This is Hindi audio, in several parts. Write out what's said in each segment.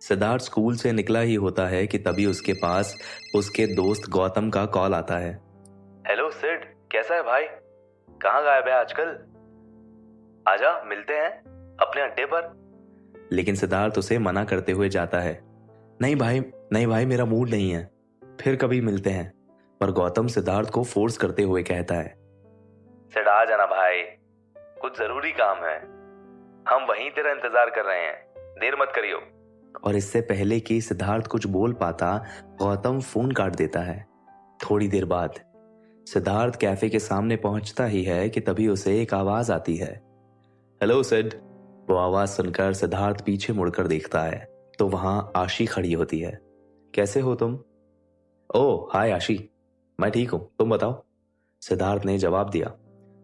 सिद्धार्थ स्कूल से निकला ही होता है कि तभी उसके पास उसके दोस्त गौतम का कॉल आता है। हेलो सिड, कैसा है भाई? कहाँ गायब है आजकल? आजा मिलते हैं अपने अड्डे पर। लेकिन सिद्धार्थ उसे मना करते हुए जाता है। नहीं भाई, नहीं भाई, मेरा मूड नहीं है, फिर कभी मिलते हैं। पर गौतम सिद्धार्थ को फोर्स करते हुए कहता है, सिड आ जाना भाई, कुछ जरूरी काम है, हम वहीं तेरा इंतजार कर रहे हैं, देर मत करियो। और इससे पहले कि सिद्धार्थ कुछ बोल पाता, गौतम फोन काट देता है। थोड़ी देर बाद सिद्धार्थ कैफे के सामने पहुंचता ही है कि तभी उसे एक आवाज आती है। हेलो सिड। वो आवाज सुनकर सिद्धार्थ पीछे मुड़कर देखता है तो वहां आशी खड़ी होती है। कैसे हो तुम? ओह हाय आशी, मैं ठीक हूं, तुम बताओ। सिद्धार्थ ने जवाब दिया।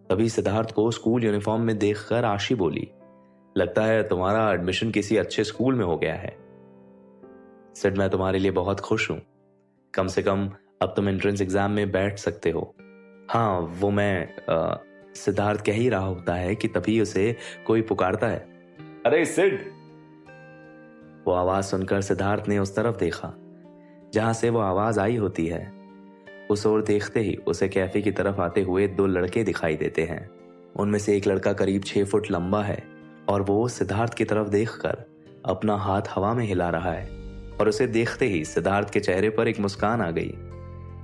तभी सिद्धार्थ को स्कूल यूनिफॉर्म में देखकर आशी बोली, लगता है तुम्हारा एडमिशन किसी अच्छे स्कूल में हो गया है। सिड, मैं तुम्हारे लिए बहुत खुश हूं। कम से कम अब तुम एंट्रेंस एग्जाम में बैठ सकते हो। हाँ वो मैं सिद्धार्थ कह ही रहा होता है कि तभी उसे कोई पुकारता है। अरे सिड। वो आवाज सुनकर सिद्धार्थ ने उस तरफ देखा जहां से वो आवाज आई होती है। उस ओर देखते ही उसे कैफे की तरफ आते हुए दो लड़के दिखाई देते हैं। उनमें से एक लड़का करीब 6 फुट लंबा है और वो सिद्धार्थ की तरफ देखकर अपना हाथ हवा में हिला रहा है। और उसे देखते ही सिद्धार्थ के चेहरे पर एक मुस्कान आ गई।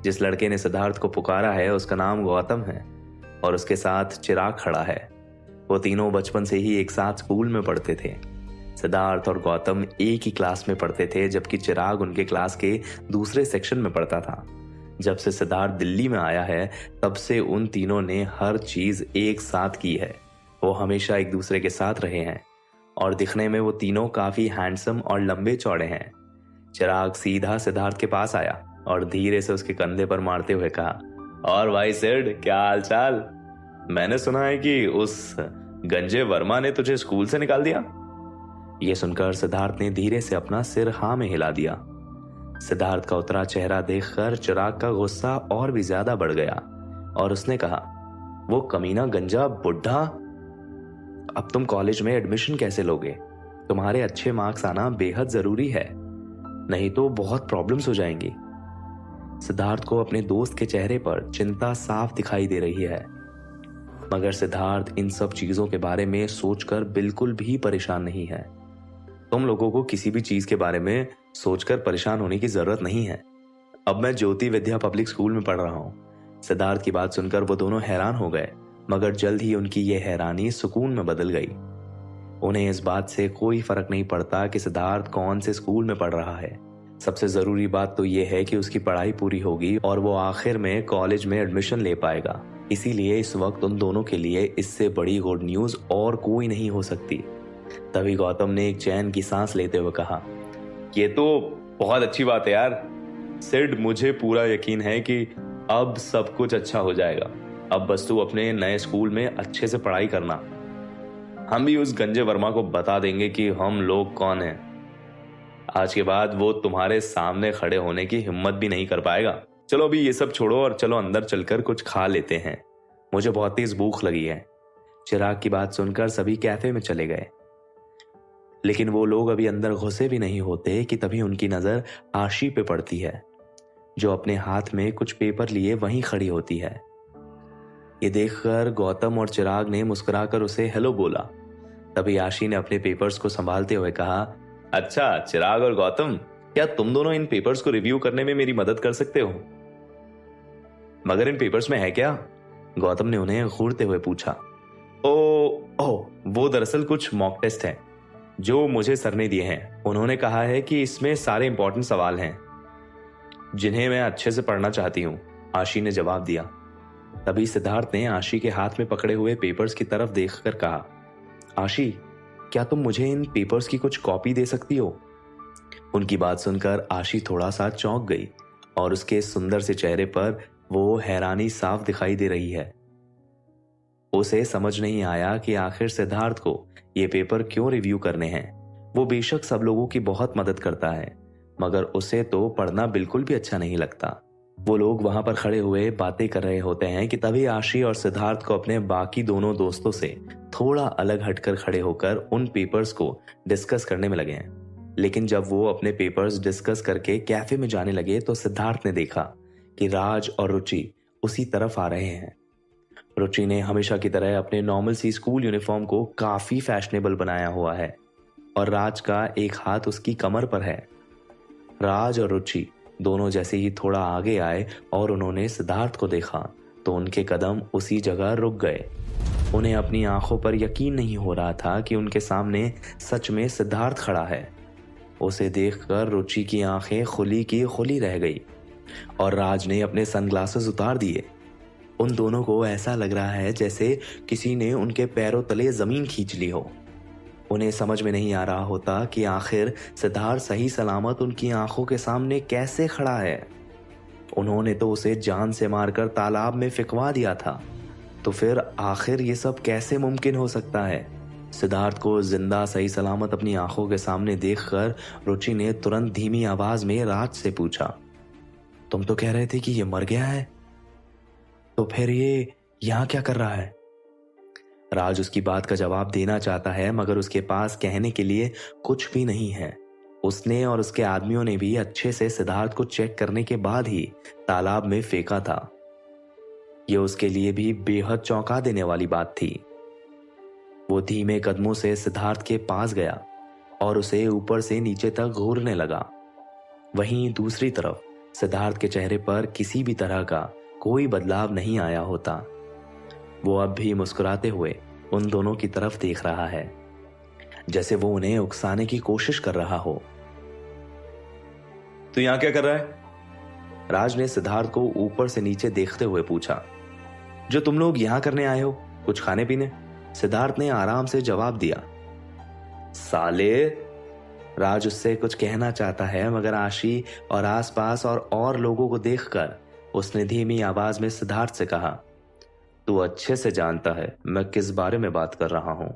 जिस लड़के ने सिद्धार्थ को पुकारा है उसका नाम गौतम है और उसके साथ चिराग खड़ा है। वो तीनों बचपन से ही एक साथ स्कूल में पढ़ते थे। सिद्धार्थ और गौतम एक ही क्लास में पढ़ते थे, जबकि चिराग उनके क्लास के दूसरे सेक्शन में पढ़ता था। जब से सिद्धार्थ दिल्ली में आया है तब से उन तीनों ने हर चीज एक साथ की है। वो हमेशा एक दूसरे के साथ रहे हैं और दिखने में वो तीनों काफी हैंडसम और लंबे चौड़े हैं। चिराग सीधा सिद्धार्थ के पास आया और धीरे से उसके कंधे पर मारते हुए कहा, और भाई सिड, क्या हाल चाल? मैंने सुना है कि उस गंजे वर्मा ने तुझे स्कूल से निकाल दिया। यह सुनकर सिद्धार्थ ने धीरे से अपना सिर हाँ में हिला दिया। सिद्धार्थ का उतरा चेहरा देखकर चिराग का गुस्सा और भी ज्यादा बढ़ गया और उसने कहा, वो कमीना गंजा बुढ़ा, अब तुम कॉलेज में एडमिशन कैसे लोगे? तुम्हारे अच्छे मार्क्स आना बेहद जरूरी है, नहीं तो बहुत प्रॉब्लम्स हो जाएंगी। सिद्धार्थ को अपने दोस्त के चेहरे पर चिंता साफ दिखाई दे रही है, मगर सिद्धार्थ इन सब चीजों के बारे में सोचकर बिल्कुल भी परेशान नहीं है। तुम लोगों को किसी भी चीज के बारे में सोचकर परेशान होने की जरूरत नहीं है। अब मैं ज्योति विद्या पब्लिक स्कूल में पढ़ रहा हूँ। सिद्धार्थ की बात सुनकर वो दोनों हैरान हो गए, मगर जल्द ही उनकी ये हैरानी सुकून में बदल गई। उन्हें इस बात से कोई फर्क नहीं पड़ता कि सिद्धार्थ कौन से स्कूल में पढ़ रहा है। सबसे जरूरी बात तो ये है कि उसकी पढ़ाई पूरी होगी और वो आखिर में कॉलेज में एडमिशन ले पाएगा। इसीलिए इस वक्त उन दोनों के लिए इससे बड़ी गुड न्यूज और कोई नहीं हो सकती। तभी गौतम ने एक चैन की सांस लेते हुए कहा, ये तो बहुत अच्छी बात है यार। सिड, मुझे पूरा यकीन है कि अब सब कुछ अच्छा हो जाएगा। अब बस तू अपने नए स्कूल में अच्छे से पढ़ाई करना। हम भी उस गंजे वर्मा को बता देंगे कि हम लोग कौन हैं। आज के बाद वो तुम्हारे सामने खड़े होने की हिम्मत भी नहीं कर पाएगा। चलो अभी ये सब छोड़ो और चलो अंदर चलकर कुछ खा लेते हैं, मुझे बहुत तेज भूख लगी है। चिराग की बात सुनकर सभी कैफे में चले गए, लेकिन वो लोग अभी अंदर घुसे भी नहीं होते कि तभी उनकी नजर आशी पे पड़ती है, जो अपने हाथ में कुछ पेपर लिए वहीं खड़ी होती है। ये देखकर गौतम और चिराग ने मुस्कुराकर उसे हेलो बोला। तभी आशी ने अपने पेपर्स को संभालते हुए कहा, अच्छा चिराग और गौतम, क्या तुम दोनों इन पेपर्स को रिव्यू करने में मेरी मदद कर सकते हो? मगर इन पेपर्स में है क्या? गौतम ने उन्हें घूरते हुए पूछा। वो दरअसल कुछ मॉक टेस्ट हैं जो मुझे सर ने दिए हैं। उन्होंने कहा है कि इसमें सारे इंपॉर्टेंट सवाल हैं जिन्हें मैं अच्छे से पढ़ना चाहती हूँ, आशी ने जवाब दिया। तभी सिद्धार्थ ने आशी के हाथ में पकड़े हुए पेपर्स की तरफ देखकर कहा, आशी, क्या तुम मुझे इन पेपर्स की कुछ कॉपी दे सकती हो? उनकी बात सुनकर आशी थोड़ा सा चौंक गई और उसके सुंदर से चेहरे पर वो हैरानी साफ दिखाई दे रही है। उसे समझ नहीं आया कि आखिर सिद्धार्थ को ये पेपर क्यों रिव्यू करने हैं। वो बेशक सब लोगों की बहुत मदद करता है, मगर उसे तो पढ़ना बिल्कुल भी अच्छा नहीं लगता। वो लोग वहां पर खड़े हुए बातें कर रहे होते हैं कि तभी आशी और सिद्धार्थ को अपने बाकी दोनों दोस्तों से थोड़ा अलग हटकर खड़े होकर उन पेपर्स को डिस्कस करने में लगे हैं। लेकिन जब वो अपने पेपर्स डिस्कस करके कैफे में जाने लगे तो सिद्धार्थ ने देखा कि राज और रुचि उसी तरफ आ रहे हैं। रुचि ने हमेशा की तरह अपने नॉर्मल सी स्कूल यूनिफॉर्म को काफी फैशनेबल बनाया हुआ है और राज का एक हाथ उसकी कमर पर है। राज और रुचि दोनों जैसे ही थोड़ा आगे आए और उन्होंने सिद्धार्थ को देखा तो उनके कदम उसी जगह रुक गए। उन्हें अपनी आंखों पर यकीन नहीं हो रहा था कि उनके सामने सच में सिद्धार्थ खड़ा है। उसे देखकर रुचि की आंखें खुली की खुली रह गई और राज ने अपने सनग्लासेस उतार दिए। उन दोनों को ऐसा लग रहा है जैसे किसी ने उनके पैरों तले जमीन खींच ली हो। उन्हें समझ में नहीं आ रहा होता कि आखिर सिद्धार्थ सही सलामत उनकी आंखों के सामने कैसे खड़ा है। उन्होंने तो उसे जान से मारकर तालाब में फेंकवा दिया था, तो फिर आखिर ये सब कैसे मुमकिन हो सकता है। सिद्धार्थ को जिंदा सही सलामत अपनी आंखों के सामने देखकर रुचि ने तुरंत धीमी आवाज में राज से पूछा, तुम तो कह रहे थे कि ये मर गया है, तो फिर ये यहां क्या कर रहा है? राज उसकी बात का जवाब देना चाहता है मगर उसके पास कहने के लिए कुछ भी नहीं है। उसने और उसके आदमियों ने भी अच्छे से सिद्धार्थ को चेक करने के बाद ही तालाब में फेंका था। यह उसके लिए भी बेहद चौंका देने वाली बात थी। वो धीमे कदमों से सिद्धार्थ के पास गया और उसे ऊपर से नीचे तक घूरने लगा। वहीं दूसरी तरफ सिद्धार्थ के चेहरे पर किसी भी तरह का कोई बदलाव नहीं आया होता। वो अब भी मुस्कुराते हुए उन दोनों की तरफ देख रहा है, जैसे वो उन्हें उकसाने की कोशिश कर रहा हो। तू यहां क्या कर रहा है? राज ने सिद्धार्थ को ऊपर से नीचे देखते हुए पूछा। जो तुम लोग यहां करने आए हो, कुछ खाने पीने? सिद्धार्थ ने आराम से जवाब दिया। साले, राज उससे कुछ कहना चाहता है मगर आशी और आसपास और लोगों को देखकर उसने धीमी आवाज में सिद्धार्थ से कहा, तू अच्छे से जानता है मैं किस बारे में बात कर रहा हूं,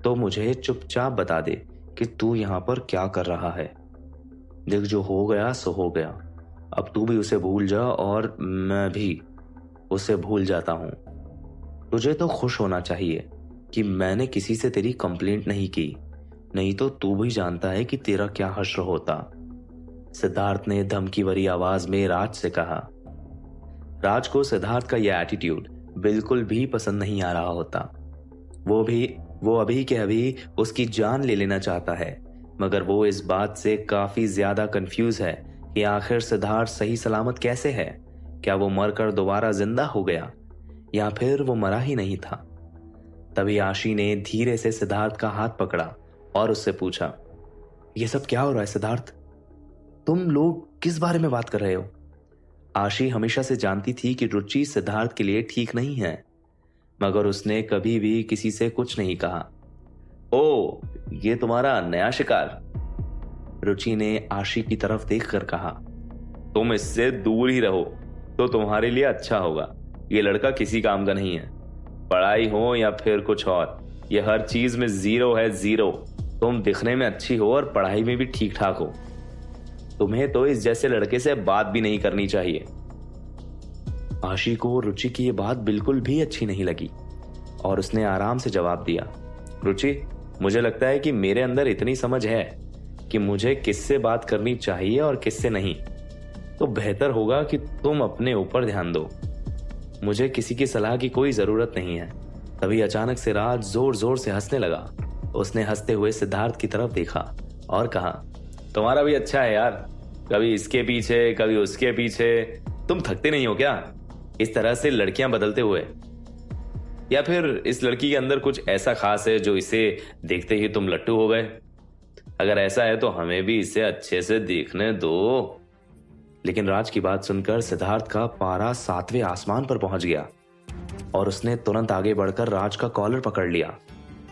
तो मुझे चुपचाप बता दे कि तू यहां पर क्या कर रहा है। देख, जो हो गया सो हो गया, अब तू भी उसे भूल जा और मैं भी उसे भूल जाता हूं। तुझे तो खुश होना चाहिए कि मैंने किसी से तेरी कंप्लेंट नहीं की, नहीं तो तू भी जानता है कि तेरा क्या हश्र होता। सिद्धार्थ ने धमकी भरी आवाज में राज से कहा। राज को सिद्धार्थ का यह एटीट्यूड बिल्कुल भी पसंद नहीं आ रहा होता। वो अभी के अभी उसकी जान ले लेना चाहता है, मगर वो इस बात से काफी ज्यादा कंफ्यूज है कि आखिर सिद्धार्थ सही सलामत कैसे है। क्या वो मरकर दोबारा जिंदा हो गया या फिर वो मरा ही नहीं था? तभी आशी ने धीरे से सिद्धार्थ का हाथ पकड़ा और उससे पूछा, ये सब क्या हो रहा है सिद्धार्थ? तुम लोग किस बारे में बात कर रहे हो? आशी हमेशा से जानती थी कि रुचि सिद्धार्थ के लिए ठीक नहीं है, मगर उसने कभी भी किसी से कुछ नहीं कहा। ओ, ये तुम्हारा नया शिकार? रुचि ने आशी की तरफ देखकर कहा। तुम इससे दूर ही रहो तो तुम्हारे लिए अच्छा होगा। ये लड़का किसी काम का नहीं है, पढ़ाई हो या फिर कुछ और, ये हर चीज में जीरो है, जीरो। तुम दिखने में अच्छी हो और पढ़ाई में भी ठीक ठाक हो, तुम्हें तो इस जैसे लड़के से बात भी नहीं करनी चाहिए। आशी को रुचि की ये बात बिल्कुल भी अच्छी नहीं लगी और उसने आराम से जवाब दिया, रुचि, मुझे लगता है कि मेरे अंदर इतनी समझ है कि मुझे किससे बात करनी चाहिए और किससे नहीं, तो बेहतर होगा कि तुम अपने ऊपर ध्यान दो। मुझे किसी की सलाह की कोई जरूरत नहीं है। तभी अचानक से राज जोर जोर से हंसने लगा। उसने हंसते हुए सिद्धार्थ की तरफ देखा और कहा, तुम्हारा भी अच्छा है यार, कभी इसके पीछे कभी उसके पीछे। तुम थकते नहीं हो क्या इस तरह से लड़कियां बदलते हुए? या फिर इस लड़की के अंदर कुछ ऐसा खास है जो इसे देखते ही तुम लट्टू हो गए? अगर ऐसा है तो हमें भी इसे अच्छे से देखने दो। लेकिन राज की बात सुनकर सिद्धार्थ का पारा 7वें आसमान पर पहुंच गया और उसने तुरंत आगे बढ़कर राज का कॉलर पकड़ लिया।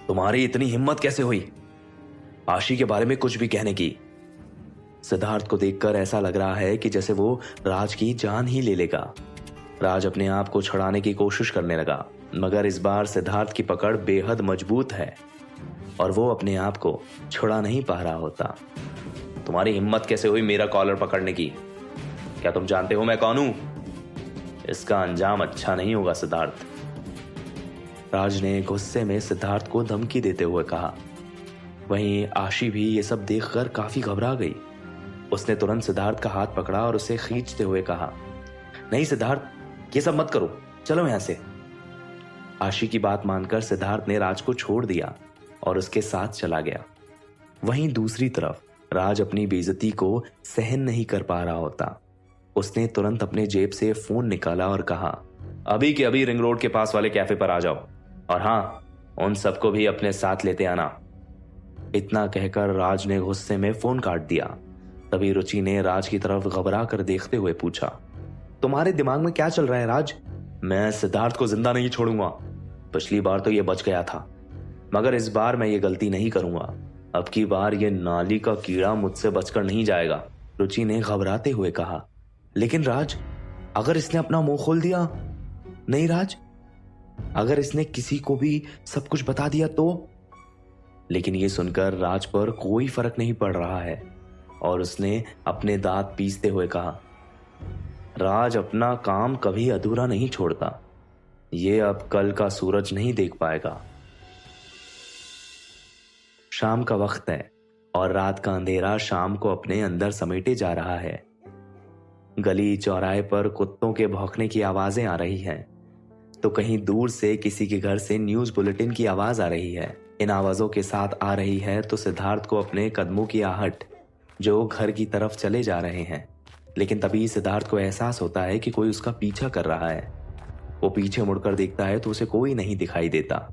तुम्हारी इतनी हिम्मत कैसे हुई आशी के बारे में कुछ भी कहने की? सिद्धार्थ को देखकर ऐसा लग रहा है कि जैसे वो राज की जान ही ले लेगा। राज अपने आप को छुड़ाने की कोशिश करने लगा, मगर इस बार सिद्धार्थ की पकड़ बेहद मजबूत है और वो अपने आप को छुड़ा नहीं पा रहा होता। तुम्हारी हिम्मत कैसे हुई मेरा कॉलर पकड़ने की? क्या तुम जानते हो मैं कौन हूं? इसका अंजाम अच्छा नहीं होगा सिद्धार्थ। राज ने गुस्से में सिद्धार्थ को धमकी देते हुए कहा। वहीं आशी भी ये सब देखकर काफी घबरा गई। उसने तुरंत सिद्धार्थ का हाथ पकड़ा और उसे खींचते हुए कहा, नहीं सिद्धार्थ, ये सब मत करो, चलो यहां से। आशी की बात मानकर सिद्धार्थ ने राज को छोड़ दिया और उसके साथ चला गया। वहीं दूसरी तरफ राज अपनी बेइज्जती को सहन नहीं कर पा रहा होता। उसने तुरंत अपने जेब से फोन निकाला और कहा, अभी के अभी रिंग रोड के पास वाले कैफे पर आ जाओ, और हाँ, उन सबको भी अपने साथ लेते आना। इतना कहकर राज ने गुस्से में फोन काट दिया। तभी रुचि ने राज की तरफ घबरा कर देखते हुए पूछा, तुम्हारे दिमाग में क्या चल रहा है राज? मैं सिद्धार्थ को जिंदा नहीं छोड़ूंगा। पिछली बार तो ये बच गया था, मगर इस बार मैं ये गलती नहीं करूंगा। अब की बार ये नाली का कीड़ा मुझसे बचकर नहीं जाएगा। रुचि ने घबराते हुए कहा, लेकिन राज, अगर इसने अपना मुंह खोल दिया? नहीं राज, अगर इसने किसी को भी सब कुछ बता दिया तो? लेकिन ये सुनकर राज पर कोई फर्क नहीं पड़ रहा है और उसने अपने दांत पीसते हुए कहा, राज अपना काम कभी अधूरा नहीं छोड़ता। ये अब कल का सूरज नहीं देख पाएगा। शाम का वक्त है और रात का अंधेरा शाम को अपने अंदर समेटे जा रहा है। गली चौराहे पर कुत्तों के भौंकने की आवाजें आ रही हैं, तो कहीं दूर से किसी के घर से न्यूज बुलेटिन की आवाज आ रही है। इन आवाजों के साथ आ रही है तो सिद्धार्थ को अपने कदमों की आहट जो घर की तरफ चले जा रहे हैं। लेकिन तभी सिद्धार्थ को एहसास होता है कि कोई उसका पीछा कर रहा है। वो पीछे मुड़कर देखता है तो उसे कोई नहीं दिखाई देता।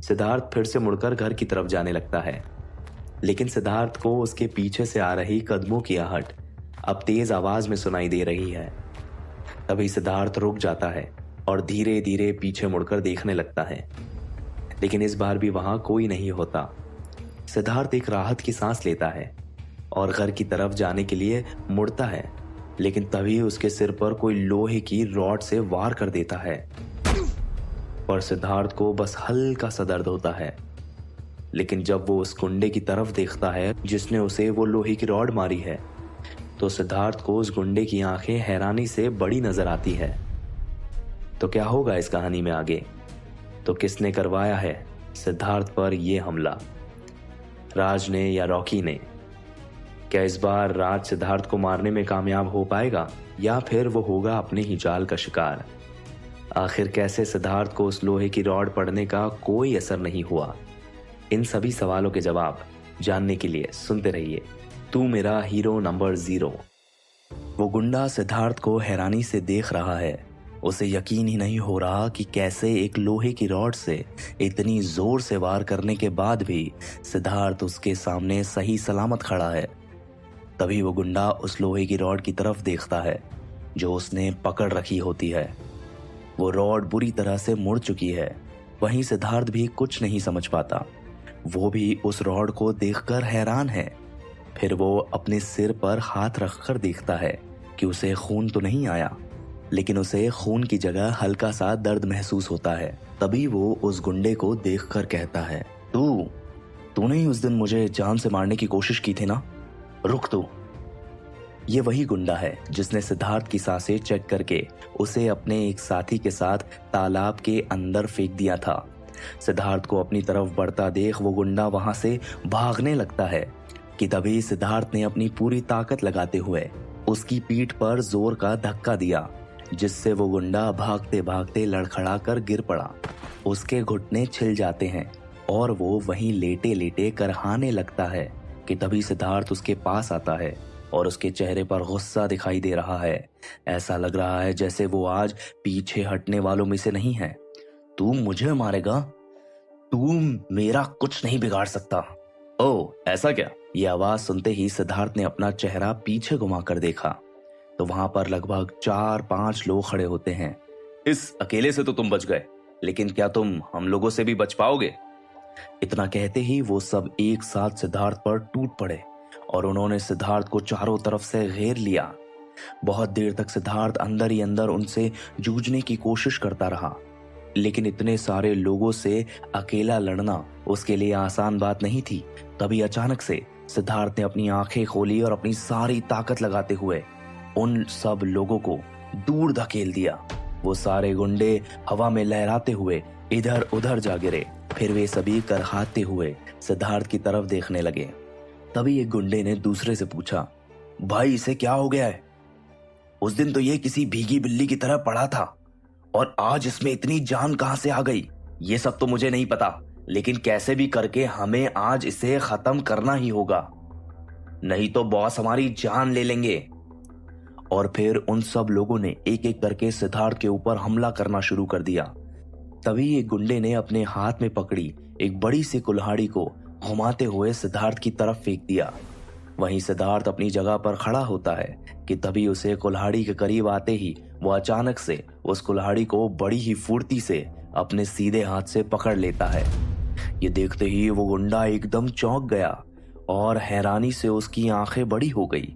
सिद्धार्थ फिर से मुड़कर घर की तरफ जाने लगता है, लेकिन सिद्धार्थ को उसके पीछे से आ रही कदमों की आहट अब तेज आवाज में सुनाई दे रही है। तभी सिद्धार्थ रुक जाता है और धीरे धीरे पीछे मुड़कर देखने लगता है, लेकिन इस बार भी वहां कोई नहीं होता। सिद्धार्थ एक राहत की सांस लेता है और घर की तरफ जाने के लिए मुड़ता है, लेकिन तभी उसके सिर पर कोई लोहे की रॉड से वार कर देता है और सिद्धार्थ को बस हल्का सा दर्द होता है। लेकिन जब वो उस गुंडे की तरफ देखता है जिसने उसे वो लोहे की रॉड मारी है, तो सिद्धार्थ को उस गुंडे की आंखें हैरानी से बड़ी नजर आती है। तो क्या होगा इस कहानी में आगे? तो किसने करवाया है सिद्धार्थ पर यह हमला, राज ने या रॉकी ने? क्या इस बार राज सिद्धार्थ को मारने में कामयाब हो पाएगा या फिर वो होगा अपने ही जाल का शिकार? आखिर कैसे सिद्धार्थ को उस लोहे की रॉड पड़ने का कोई असर नहीं हुआ? इन सभी सवालों के जवाब जानने के लिए सुनते रहिए तू मेरा हीरो नंबर 0। वो गुंडा सिद्धार्थ को हैरानी से देख रहा है। उसे यकीन ही नहीं हो रहा कि कैसे एक लोहे की रॉड से इतनी जोर से वार करने के बाद भी सिद्धार्थ उसके सामने सही सलामत खड़ा है। तभी वो गुंडा उस लोहे की रॉड की तरफ देखता है जो उसने पकड़ रखी होती है। वो रॉड बुरी तरह से मुड़ चुकी है। वहीं सिद्धार्थ भी कुछ नहीं समझ पाता। वो भी उस रॉड को देखकर हैरान है। फिर वो अपने सिर पर हाथ रखकर देखता है कि उसे खून तो नहीं आया, लेकिन उसे खून की जगह हल्का सा दर्द महसूस होता है। तभी वो उस गुंडे को देखकर कहता है, तूने ही उस दिन मुझे जान से मारने की कोशिश की थी ना? रुक तू। ये वही गुंडा है जिसने सिद्धार्थ की सांसें चेक करके उसे अपने एक साथी के साथ तालाब के अंदर फेंक दिया था। सिद्धार्थ को अपनी तरफ बढ़ता देख वो गुंडा वहां से भागने लगता है कि तभी सिद्धार्थ ने अपनी पूरी ताकत लगाते हुए उसकी पीठ पर जोर का धक्का दिया, जिससे वो गुंडा भागते भागते लड़खड़ा कर गिर पड़ा। उसके घुटने छिल जाते हैं और वो वहीं लेटे लेटे करहाने लगता है कि तभी सिद्धार्थ उसके पास आता है और उसके चेहरे पर गुस्सा दिखाई दे रहा है। ऐसा लग रहा है जैसे वो आज पीछे हटने वालों में से नहीं है। तू मुझे मारेगा? तू मेरा कुछ नहीं बिगाड़ सकता। ओह, ऐसा क्या? ये आवाज सुनते ही सिद्धार्थ ने अपना चेहरा पीछे घुमाकर देखा तो वहां पर लगभग 4-5 लोग खड़े होते हैं। इस अकेले से तो तुम बच गए, लेकिन क्या तुम हम लोगों से भी बच पाओगे? इतना कहते ही वो सब एक साथ सिद्धार्थ पर टूट पड़े और उन्होंने सिद्धार्थ को चारों तरफ से घेर लिया। बहुत देर तक सिद्धार्थ अंदर ही अंदर उनसे जूझने की कोशिश करता रहा, लेकिन इतने सारे लोगों से अकेला लड़ना उसके लिए आसान बात नहीं थी। तभी अचानक से सिद्धार्थ ने अपनी आंखें खोली और अपनी सारी ताकत लगाते हुए उन सब लोगों को दूर धकेल दिया। वो सारे गुंडे हवा में लहराते हुए इधर उधर जा गिरे फिर वे सभी करहाते हुए सिद्धार्थ की तरफ देखने लगे। तभी एक गुंडे ने दूसरे से पूछा, भाई इसे क्या हो गया है? उस दिन तो ये किसी भीगी बिल्ली की तरह पड़ा था और आज इसमें इतनी जान कहां से आ गई? ये सब तो मुझे नहीं पता, लेकिन कैसे भी करके हमें आज इसे खत्म करना ही होगा, नहीं तो बॉस हमारी जान ले लेंगे। और फिर उन सब लोगों ने एक एक करके सिद्धार्थ के ऊपर हमला करना शुरू कर दिया। तभी एक गुंडे ने अपने हाथ में पकड़ी एक बड़ी सी कुल्हाड़ी को घुमाते हुए सिद्धार्थ की तरफ फेंक दिया। वहीं सिद्धार्थ अपनी जगह पर खड़ा होता है कि तभी उसे कुल्हाड़ी के करीब आते ही वो अचानक से उस कुल्हाड़ी को बड़ी ही फुर्ती से अपने सीधे हाथ से पकड़ लेता है। ये देखते ही वो गुंडा एकदम चौंक गया और हैरानी से उसकी आंखें बड़ी हो गई।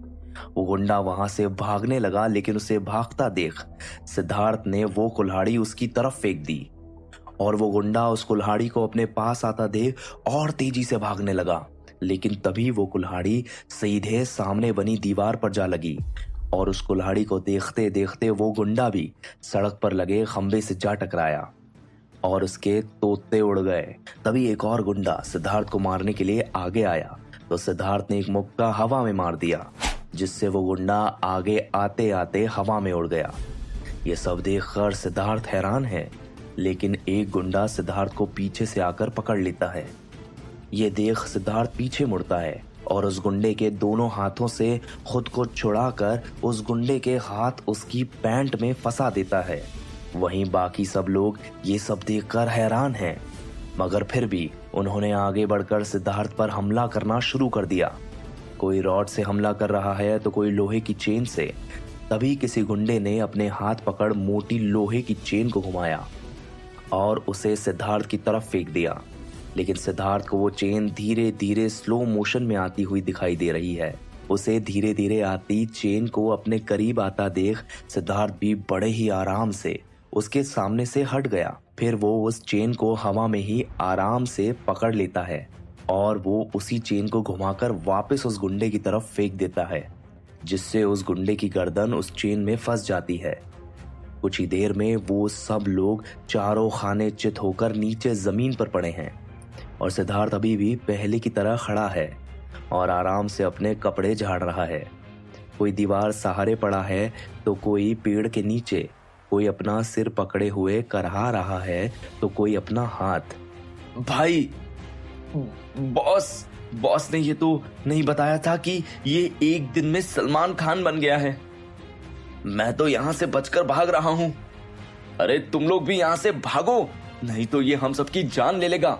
वो गुंडा वहां से भागने लगा, लेकिन उसे भागता देख सिद्धार्थ ने वो कुल्हाड़ी उसकी तरफ फेंक दी और वो गुंडा उस कुल्हाड़ी को अपने पास आता देख और तेजी से भागने लगा। लेकिन तभी वो कुल्हाड़ी सीधे सामने बनी दीवार पर जा लगी और उस कुल्हाड़ी को देखते देखते वो गुंडा भी सड़क पर लगे खंबे से जा टकराया और उसके तोते उड़ गए। तभी एक और गुंडा सिद्धार्थ को मारने के लिए आगे आया तो सिद्धार्थ ने एक मुक्का हवा में मार दिया, जिससे वो गुंडा आगे आते आते हवा में उड़ गया। ये सब देखकर सिद्धार्थ हैरान है, लेकिन एक गुंडा सिद्धार्थ को पीछे से आकर पकड़ लेता है। ये देख सिद्धार्थ पीछे मुड़ता है और उस गुंडे के दोनों हाथों से खुद को छुड़ाकर उस गुंडे के हाथ उसकी पैंट में फंसा देता है। वहीं बाकी सब लोग ये सब देखकर हैरान हैं, मगर फिर भी उन्होंने आगे बढ़कर सिद्धार्थ पर हमला करना शुरू कर दिया। कोई रॉड से हमला कर रहा है तो कोई लोहे की चेन से। तभी किसी गुंडे ने अपने हाथ पकड़ मोटी लोहे की चेन को घुमाया और उसे सिद्धार्थ की तरफ फेंक दिया, लेकिन सिद्धार्थ को वो चेन धीरे धीरे स्लो मोशन में आती हुई दिखाई दे रही है। उसे धीरे धीरे आती चेन को अपने करीब आता देख सिद्धार्थ भी बड़े ही आराम से उसके सामने से हट गया। फिर वो उस चेन को हवा में ही आराम से पकड़ लेता है और वो उसी चेन को घुमाकर वापस उस गुंडे की तरफ फेंक देता है, जिससे उस गुंडे की गर्दन उस चेन में फंस जाती है। कुछ ही देर में वो सब लोग चारों खाने चित होकर नीचे जमीन पर पड़े हैं और सिद्धार्थ अभी भी पहले की तरह खड़ा है और आराम से अपने कपड़े झाड़ रहा है। कोई दीवार सहारे पड़ा है तो कोई पेड़ के नीचे, कोई अपना सिर पकड़े हुए करहा रहा है तो कोई अपना हाथ। भाई, बॉस ने ये तो नहीं बताया था कि ये एक दिन में सलमान खान बन गया है। मैं तो यहां से बचकर भाग रहा हूं। अरे तुम लोग भी यहां से भागो, नहीं तो ये हम सबकी जान ले लेगा।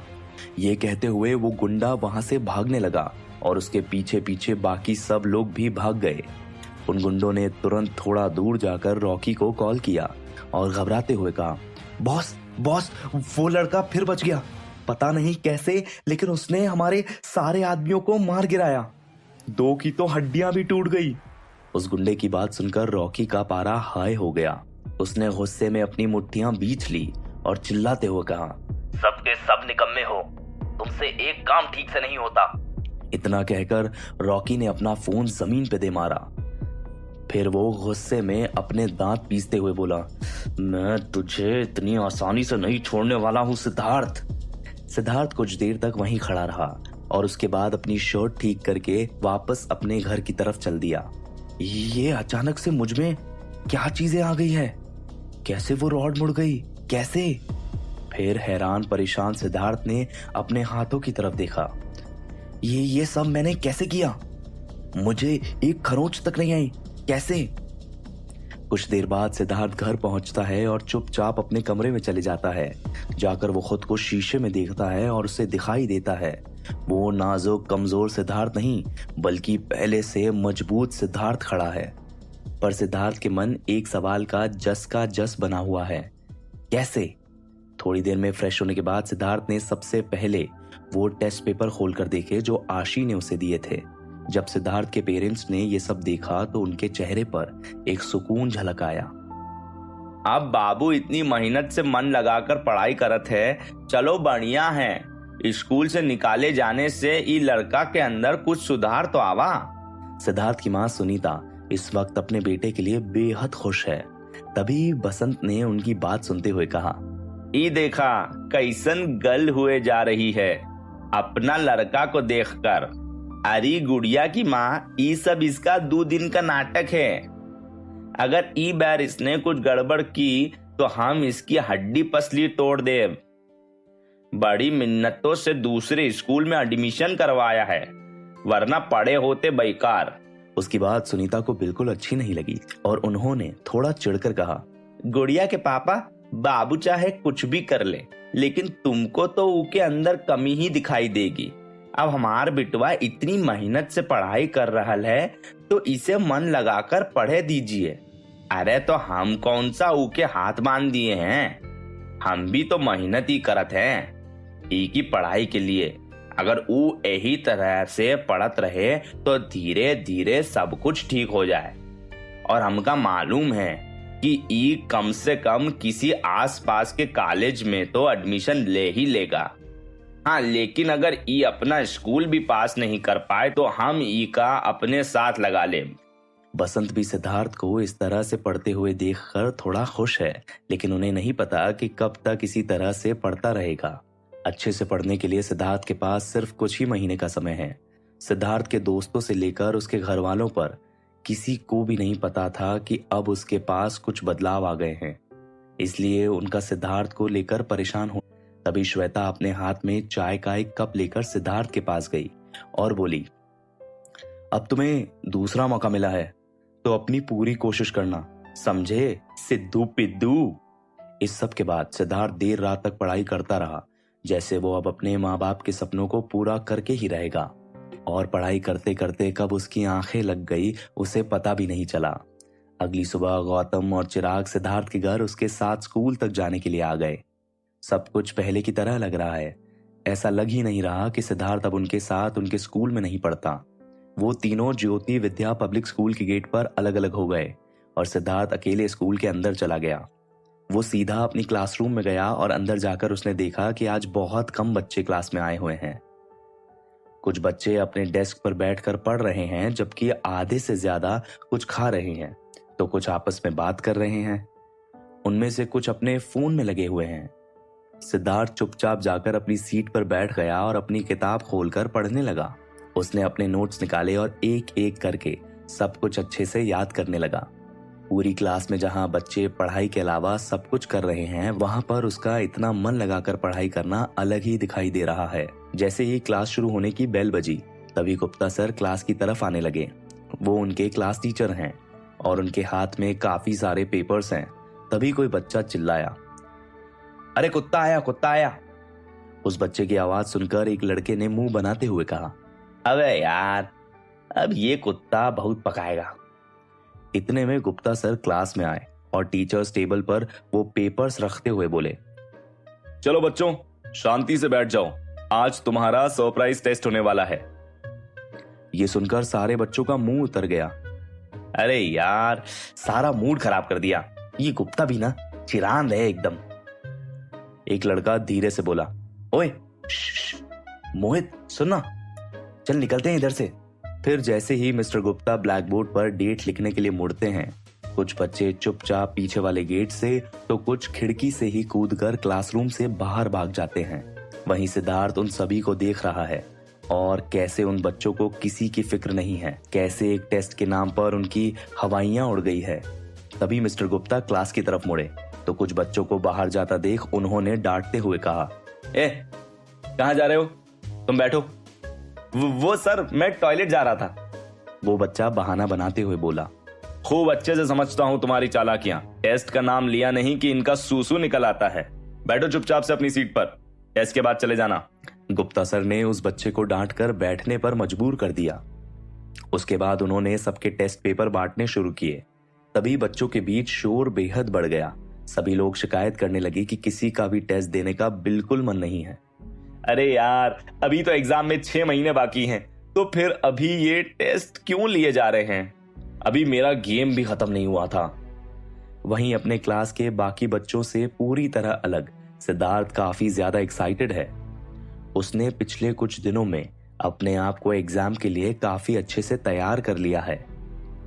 ये कहते हुए वो गुंडा वहां से भागने लगा और उसके पीछे पीछे बाकी सब लोग भी भाग गए। उन गुंडों ने तुरंत थोड़ा दूर जाकर रॉकी को कॉल किया और घबराते हुए कहा, बॉस वो लड़का फिर बच गया, पता नहीं कैसे, लेकिन उसने हमारे सारे आदमियों को मार गिराया। 2 की तो हड्डियां भी टूट गई। उस गुंडे की बात सुनकर रॉकी का पारा हाई हो गया। उसने गुस्से में अपनी मुट्ठियां बींच ली और चिल्लाते हुए कहा, सबके सब निकम्मे हो, तुमसे एक काम ठीक से नहीं होता। इतना कहकर रॉकी ने अपना फोन जमीन पे दे मारा। फिर वो गुस्से में अपने दांत पीसते हुए बोला, मैं तुझे इतनी आसानी से नहीं छोड़ने वाला हूं सिद्धार्थ। सिद्धार्थ कुछ देर तक वहीं खड़ा रहा और उसके बाद अपनी शर्ट ठीक करके वापस अपने घर की तरफ चल दिया। ये अचानक से मुझ में क्या चीजें आ गई है? कैसे वो रॉड मुड़ गई? कैसे? फिर हैरान परेशान सिद्धार्थ ने अपने हाथों की तरफ देखा। ये सब मैंने कैसे किया? मुझे एक खरोंच तक नहीं आई, कैसे? कुछ देर बाद सिद्धार्थ घर पहुंचता है और चुपचाप अपने कमरे में चले जाता है। जाकर वो खुद को शीशे में देखता है और उसे दिखाई देता है वो नाजुक कमजोर सिद्धार्थ नहीं, बल्कि पहले से मजबूत सिद्धार्थ खड़ा है। पर सिद्धार्थ के मन एक सवाल का जस बना हुआ है, कैसे? थोड़ी देर में फ्रेश होने के बाद सिद्धार्थ ने सबसे पहले वो टेस्ट पेपर खोलकर देखे जो आशी ने उसे दिए थे। जब सिद्धार्थ के पेरेंट्स ने ये सब देखा तो उनके चेहरे पर एक सुकून झलक आया। अब बाबू इतनी मेहनत से मन लगाकर पढ़ाई करत है, चलो बढ़िया है। स्कूल से निकाले जाने से ये लड़का के अंदर कुछ सुधार तो आवा। सिद्धार्थ की माँ सुनीता इस वक्त अपने बेटे के लिए बेहद खुश है। तभी बसंत ने उनकी बात सुनते हुए कहा, ई देखा कैसन गल हुए जा रही है अपना लड़का को देखकर। अरे गुड़िया की माँ, ई सब इसका 2 दिन का नाटक है। अगर ई बार इसने कुछ गड़बड़ की तो हम इसकी हड्डी पसली तोड़ दे। बड़ी मिन्नतों से दूसरे स्कूल में एडमिशन करवाया है, वरना पढ़े होते बेकार। उसकी बात सुनीता को बिल्कुल अच्छी नहीं लगी और उन्होंने थोड़ा चिढ़कर कहा, गुड़िया के पापा, बाबू चाहे कुछ भी कर ले, लेकिन तुमको तो उसके अंदर कमी ही दिखाई देगी। अब हमार बिटवा इतनी मेहनत से पढ़ाई कर रहा है तो इसे मन लगाकर पढ़े दीजिए। अरे तो हम कौन सा ऊके हाथ बांध दिए हैं, हम भी तो मेहनत ही करत हैं ई की पढ़ाई के लिए। अगर वो यही तरह से पढ़त रहे तो धीरे धीरे सब कुछ ठीक हो जाए। और हमका मालूम है कि ई कम से कम किसी आसपास के कॉलेज में तो एडमिशन ले ही लेगा। हाँ, लेकिन अगर ई अपना स्कूल भी पास नहीं कर पाए तो हम ई का अपने साथ लगा ले। बसंत भी सिद्धार्थ को इस तरह से पढ़ते हुए देखकर थोड़ा खुश है, लेकिन उन्हें नहीं पता कि कब तक इसी तरह से पढ़ता रहेगा। अच्छे से पढ़ने के लिए सिद्धार्थ के पास सिर्फ कुछ ही महीने का समय है। सिद्धार्थ के दोस्तों से लेकर उसके घर वालों पर किसी को भी नहीं पता था कि अब उसके पास कुछ बदलाव आ गए हैं, इसलिए उनका सिद्धार्थ को लेकर परेशान हो। तभी श्वेता अपने हाथ में चाय का एक कप लेकर सिद्धार्थ के पास गई और बोली, अब तुम्हें दूसरा मौका मिला है तो अपनी पूरी कोशिश करना, समझे सिद्धू पिद्दू। इस सब के बाद सिद्धार्थ देर रात तक पढ़ाई करता रहा, जैसे वो अब अपने माँ बाप के सपनों को पूरा करके ही रहेगा। और पढ़ाई करते करते कब उसकी आंखें लग गई उसे पता भी नहीं चला। अगली सुबह गौतम और चिराग सिद्धार्थ के घर उसके साथ स्कूल तक जाने के लिए आ गए। सब कुछ पहले की तरह लग रहा है। ऐसा लग ही नहीं रहा कि सिद्धार्थ अब उनके साथ उनके स्कूल में नहीं पढ़ता। वो तीनों ज्योति विद्या पब्लिक स्कूल के गेट पर अलग अलग हो गए और सिद्धार्थ अकेले स्कूल के अंदर चला गया। वो सीधा अपनी क्लासरूम में गया और अंदर जाकर उसने देखा कि आज बहुत कम बच्चे क्लास में आए हुए हैं। कुछ बच्चे अपने डेस्क पर बैठकर पढ़ रहे हैं, जबकि आधे से ज्यादा कुछ खा रहे हैं तो कुछ आपस में बात कर रहे हैं। उनमें से कुछ अपने फोन में लगे हुए हैं। सिद्धार्थ चुपचाप जाकर अपनी सीट पर बैठ गया और अपनी किताब खोलकर पढ़ने लगा। उसने अपने नोट्स निकाले और एक एक करके सब कुछ अच्छे से याद करने लगा। पूरी क्लास में जहां बच्चे पढ़ाई के अलावा सब कुछ कर रहे हैं, वहां पर उसका इतना मन लगाकर पढ़ाई करना अलग ही दिखाई दे रहा है। जैसे ही क्लास शुरू होने की बेल बजी, तभी गुप्ता सर क्लास की तरफ आने लगे। वो उनके क्लास टीचर हैं और उनके हाथ में काफी सारे पेपर्स हैं। तभी कोई बच्चा चिल्लाया, अरे कुत्ता आया, कुत्ता आया। उस बच्चे की आवाज सुनकर एक लड़के ने मुंह बनाते हुए कहा, अबे यार, अब ये कुत्ता बहुत पकाएगा। इतने में गुप्ता सर क्लास में आए और टीचर्स टेबल पर वो पेपर्स रखते हुए बोले, चलो बच्चों, शांति से बैठ जाओ, आज तुम्हारा सरप्राइज टेस्ट होने वाला है। ये सुनकर सारे बच्चों का मुंह उतर गया। अरे यार, सारा मूड खराब कर दिया। ये गुप्ता भी ना चिरांद है एकदम। एक लड़का धीरे से बोला, ओए मोहित सुनना, चल निकलते हैं इधर से। फिर जैसे ही मिस्टर गुप्ता ब्लैक बोर्ड पर डेट लिखने के लिए मुड़ते हैं, कुछ बच्चे चुपचाप पीछे वाले गेट से तो कुछ खिड़की से ही कूदकर क्लासरूम से बाहर भाग जाते हैं। वहीं सिद्धार्थ उन सभी को देख रहा है और कैसे उन बच्चों को किसी की फिक्र नहीं है, कैसे एक टेस्ट के नाम पर उनकी हवाइयां उड़ गई है। तभी मिस्टर गुप्ता क्लास की तरफ मुड़े तो कुछ बच्चों को बाहर जाता देख उन्होंने डांटते हुए कहा, कहाँ जा रहे हो, तुम बैठो। वो सर, मैं टॉयलेट जा रहा था। वो बच्चा बहाना बनाते हुए बोला, खूब अच्छे से समझता हूँ तुम्हारी चालाकियां। टेस्ट का नाम लिया नहीं कि इनका सूसू निकल आता है। बैठो चुपचाप से अपनी सीट पर, टेस्ट के बाद चले जाना। गुप्ता सर ने उस बच्चे को डांट कर बैठने पर मजबूर कर दिया। उसके बाद उन्होंने सबके टेस्ट पेपर बांटने शुरू किए। तभी बच्चों के बीच शोर बेहद बढ़ गया। सभी लोग शिकायत करने लगे कि किसी का भी टेस्ट देने का बिल्कुल मन नहीं है। अरे यार, अभी तो एग्जाम में 6 महीने बाकी हैं, तो फिर अभी ये टेस्ट क्यों लिए जा रहे हैं? अभी मेरा गेम भी खत्म नहीं हुआ था। वहीं अपने क्लास के बाकी बच्चों से पूरी तरह अलग सिद्धार्थ काफी ज्यादा एक्साइटेड है। उसने पिछले कुछ दिनों में अपने आप को एग्जाम के लिए काफी अच्छे से तैयार कर लिया है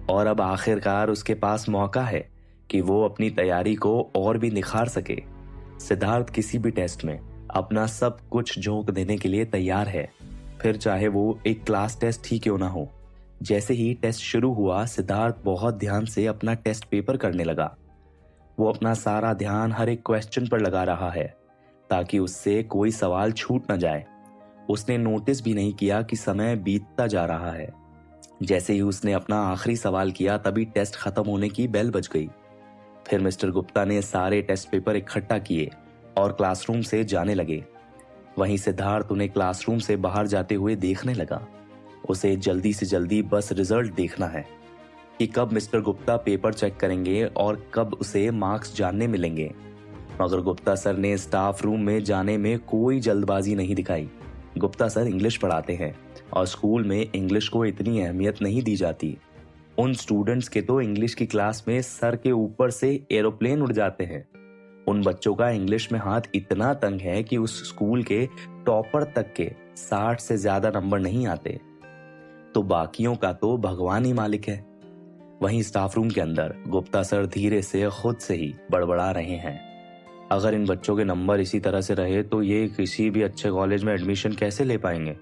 और अब आखिरकार उसके पास मौका है कि वो अपनी तैयारी को और भी निखार सके। सिद्धार्थ किसी भी टेस्ट में अपना सब कुछ झोंक देने के लिए तैयार है, फिर चाहे वो एक क्लास टेस्ट ही क्यों ना हो। जैसे ही टेस्ट शुरू हुआ, सिद्धार्थ बहुत ध्यान से अपना टेस्ट पेपर करने लगा। वो अपना सारा ध्यान हर एक क्वेश्चन पर लगा रहा है ताकि उससे कोई सवाल छूट न जाए। उसने नोटिस भी नहीं किया कि समय बीतता जा रहा है। जैसे ही उसने अपना आखिरी सवाल किया, तभी टेस्ट खत्म होने की बेल बज गई। फिर मिस्टर गुप्ता ने सारे टेस्ट पेपर इकट्ठा किए और क्लासरूम से जाने लगे। वहीं सिद्धार्थ उन्हें क्लासरूम से बाहर जाते हुए देखने लगा। उसे जल्दी से जल्दी बस रिजल्ट देखना है कि कब मिस्टर गुप्ता पेपर चेक करेंगे और कब उसे मार्क्स जानने मिलेंगे। मगर गुप्ता सर ने स्टाफ रूम में जाने में कोई जल्दबाजी नहीं दिखाई। गुप्ता सर इंग्लिश पढ़ाते हैं और स्कूल में इंग्लिश को इतनी अहमियत नहीं दी जाती। उन स्टूडेंट्स के तो इंग्लिश की क्लास में सर के ऊपर से एरोप्लेन उड़ जाते हैं। उन बच्चों का इंग्लिश में हाथ इतना तंग है कि उस स्कूल के टॉपर तक के 60 से ज्यादा नंबर नहीं आते, तो बाकियों का तो भगवान ही मालिक है। वहीं स्टाफ रूम के अंदर गुप्ता सर धीरे से खुद से ही बड़बड़ा रहे हैं। अगर इन बच्चों के नंबर इसी तरह से रहे तो ये किसी भी अच्छे कॉलेज में एडमिशन कैसे ले पाएंगे।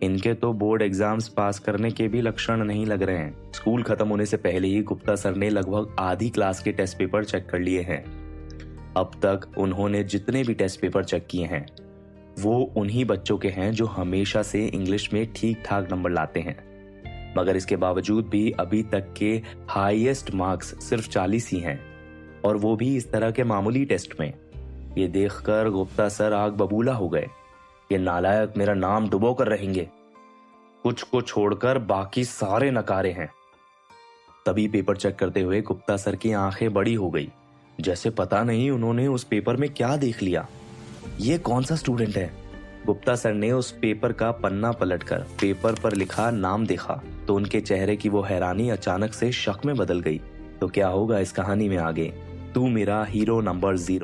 इनके तो बोर्ड एग्जाम्स पास करने के भी लक्षण नहीं लग रहे हैं। स्कूल खत्म होने से पहले ही गुप्ता सर ने लगभग आधी क्लास के टेस्ट पेपर चेक कर लिए हैं। अब तक उन्होंने जितने भी टेस्ट पेपर चेक किए हैं वो उन्हीं बच्चों के हैं जो हमेशा से इंग्लिश में ठीक ठाक नंबर लाते हैं। मगर इसके बावजूद भी अभी तक के हाईएस्ट मार्क्स सिर्फ 40 ही हैं, और वो भी इस तरह के मामूली टेस्ट में। ये देखकर गुप्ता सर आग बबूला हो गए। ये नालायक मेरा नाम डुबो कर रहेंगे, कुछ को छोड़कर बाकी सारे नकारे हैं। तभी पेपर चेक करते हुए गुप्ता सर की आंखें बड़ी हो गई, जैसे पता नहीं उन्होंने उस पेपर में क्या देख लिया। ये कौन सा स्टूडेंट है? गुप्ता सर ने उस पेपर का पन्ना पलटकर पेपर पर लिखा नाम देखा तो उनके चेहरे की वो हैरानी अचानक से शक में बदल गई। तो क्या होगा इस कहानी में आगे? तू मेरा हीरो नंबर 0।